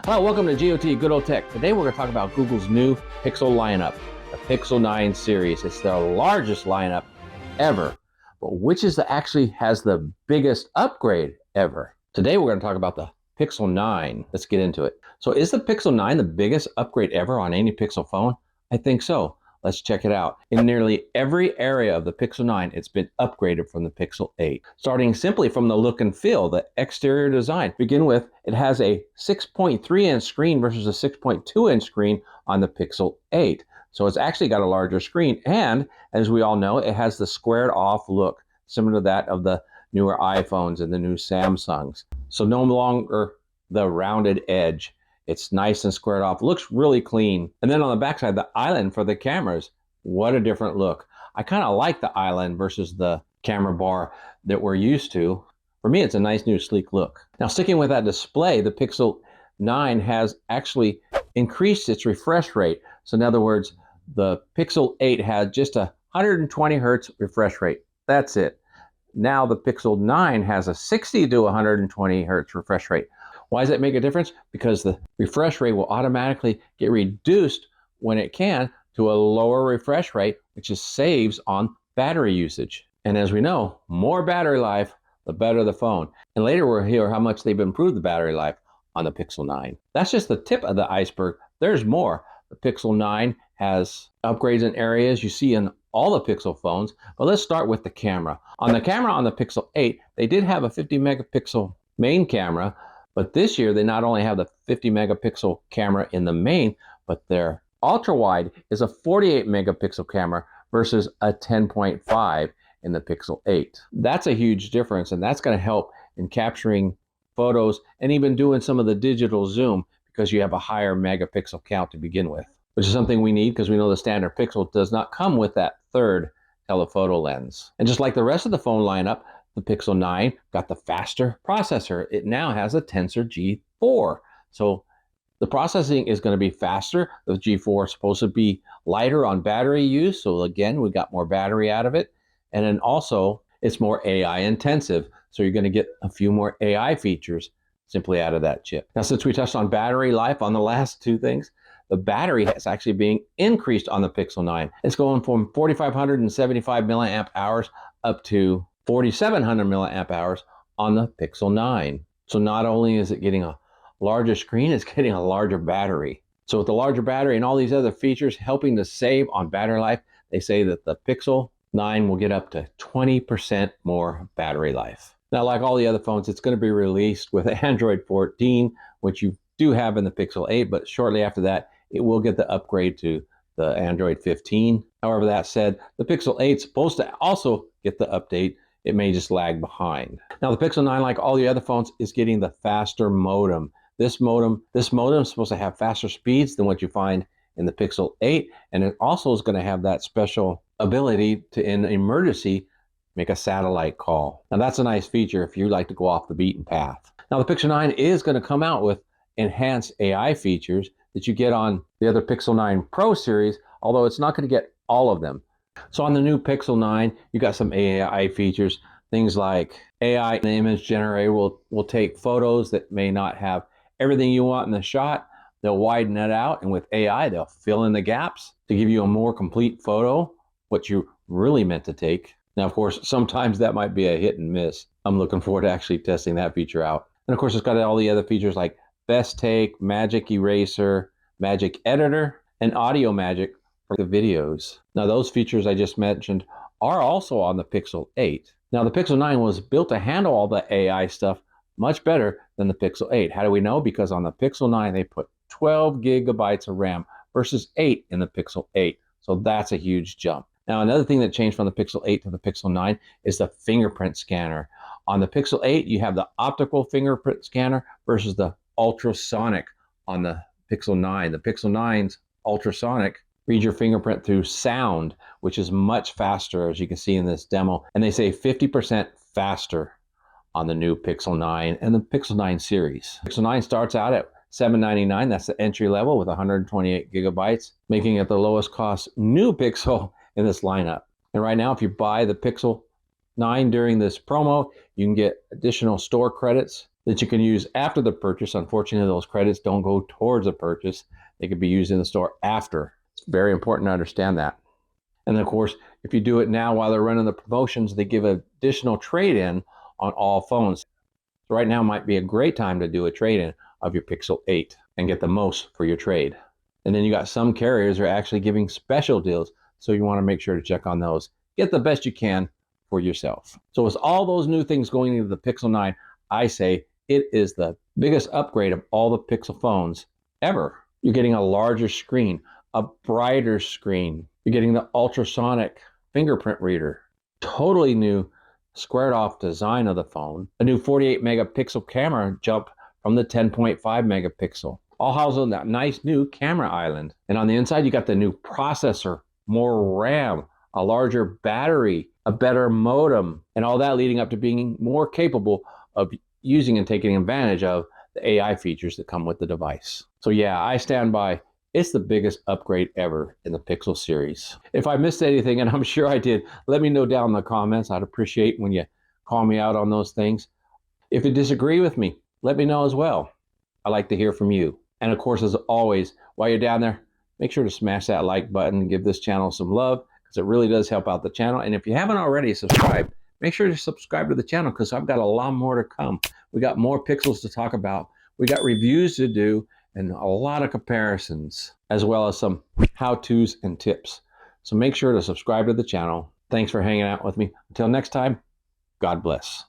Hello, welcome to GOT Good Old Tech. Today we're going to talk about Google's new Pixel lineup, the Pixel 9 series. It's their largest lineup ever, but which is actually has the biggest upgrade ever. Today we're going to talk about the Pixel 9. Let's get into it. So is the Pixel 9 the biggest upgrade ever on any Pixel phone? I think so. Let's check it out. In nearly every area of the Pixel 9, it's been upgraded from the Pixel 8. Starting simply from the look and feel, the exterior design. To begin with, it has a 6.3-inch screen versus a 6.2-inch screen on the Pixel 8. So it's actually got a larger screen, and as we all know, it has the squared off look, similar to that of the newer iPhones and the new Samsungs. So no longer the rounded edge. It's nice and squared off. Looks really clean. And then on the backside, the island for the cameras. What a different look. I kind of like the island versus the camera bar that we're used to. For me, it's a nice new sleek look. Now, sticking with that display, the Pixel 9 has actually increased its refresh rate. So in other words, the Pixel 8 had just a 120 hertz refresh rate. That's it. Now the Pixel 9 has a 60 to 120 hertz refresh rate. Why does that make a difference? Because the refresh rate will automatically get reduced when it can to a lower refresh rate, which is saves on battery usage. And as we know, more battery life, the better the phone. And later we'll hear how much they've improved the battery life on the Pixel 9. That's just the tip of the iceberg. There's more. The Pixel 9 has upgrades in areas you see in all the Pixel phones. But let's start with the camera. On the camera on the Pixel 8, they did have a 50 megapixel main camera. But this year, they not only have the 50 megapixel camera in the main, but their ultra wide is a 48 megapixel camera versus a 10.5 in the Pixel 8. That's a huge difference, and that's going to help in capturing photos and even doing some of the digital zoom because you have a higher megapixel count to begin with, which is something we need because we know the standard Pixel does not come with that third telephoto lens. And just like the rest of the phone lineup, the Pixel 9 got the faster processor. It now has a Tensor G4. So the processing is going to be faster. The G4 is supposed to be lighter on battery use. So again, we got more battery out of it. And then also it's more AI intensive. So you're going to get a few more AI features simply out of that chip. Now, since we touched on battery life on the last two things, the battery is actually being increased on the Pixel 9. It's going from 4,575 milliamp hours up to 4,700 milliamp hours on the Pixel 9. So not only is it getting a larger screen, it's getting a larger battery. So with the larger battery and all these other features helping to save on battery life, they say that the Pixel 9 will get up to 20% more battery life. Now, like all the other phones, it's going to be released with Android 14, which you do have in the Pixel 8, but shortly after that, it will get the upgrade to the Android 15. However, that said, the Pixel 8 is supposed to also get the update. It may just lag behind. Now, the Pixel 9, like all the other phones, is getting the faster modem. This modem is supposed to have faster speeds than what you find in the Pixel 8, and it also is going to have that special ability to, in emergency, make a satellite call. Now, that's a nice feature if you like to go off the beaten path. Now, the Pixel 9 is going to come out with enhanced AI features that you get on the other Pixel 9 Pro series, although it's not going to get all of them. So on the new Pixel 9, you got some AI features, things like AI image generator will take photos that may not have everything you want in the shot. They'll widen it out, and with AI, they'll fill in the gaps to give you a more complete photo, what you really meant to take. Now, of course, sometimes that might be a hit and miss. I'm looking forward to actually testing that feature out. And of course, it's got all the other features like Best Take, Magic Eraser, Magic Editor, and Audio Magic for the videos. Now, those features I just mentioned are also on the Pixel 8. Now, the Pixel 9 was built to handle all the AI stuff much better than the Pixel 8. How do we know? Because on the Pixel 9, they put 12 gigabytes of RAM versus 8 in the Pixel 8. So that's a huge jump. Now, another thing that changed from the Pixel 8 to the Pixel 9 is the fingerprint scanner. On the Pixel 8, you have the optical fingerprint scanner versus the ultrasonic on the Pixel 9. The Pixel 9's ultrasonic read your fingerprint through sound, which is much faster, as you can see in this demo. And they say 50% faster on the new Pixel 9 and the Pixel 9 series. Pixel 9 starts out at $799. That's the entry level with 128 gigabytes, making it the lowest cost new Pixel in this lineup. And right now, if you buy the Pixel 9 during this promo, you can get additional store credits that you can use after the purchase. Unfortunately, those credits don't go towards the purchase. They could be used in the store after. It's very important to understand that. And of course, if you do it now while they're running the promotions, they give additional trade-in on all phones. So right now might be a great time to do a trade-in of your Pixel 8 and get the most for your trade. And then you got some carriers are actually giving special deals, so you want to make sure to check on those. Get the best you can for yourself. So with all those new things going into the Pixel 9, I say it is the biggest upgrade of all the Pixel phones ever. You're getting a larger screen, a brighter screen. You're getting the ultrasonic fingerprint reader, totally new squared off design of the phone, a new 48 megapixel camera jump from the 10.5 megapixel, all housed on that nice new camera island. And on the inside, you got the new processor, more RAM, a larger battery, a better modem, and all that leading up to being more capable of using and taking advantage of the AI features that come with the device. So yeah, I stand by. It's the biggest upgrade ever in the Pixel series. If I missed anything, and I'm sure I did, let me know down in the comments. I'd appreciate when you call me out on those things. If you disagree with me, let me know as well. I like to hear from you. And of course, as always, while you're down there, make sure to smash that like button and give this channel some love, because it really does help out the channel. And if you haven't already subscribed, make sure to subscribe to the channel, because I've got a lot more to come. We got more Pixels to talk about. We got reviews to do and a lot of comparisons, as well as some how-tos and tips. So make sure to subscribe to the channel. Thanks for hanging out with me. Until next time, God bless.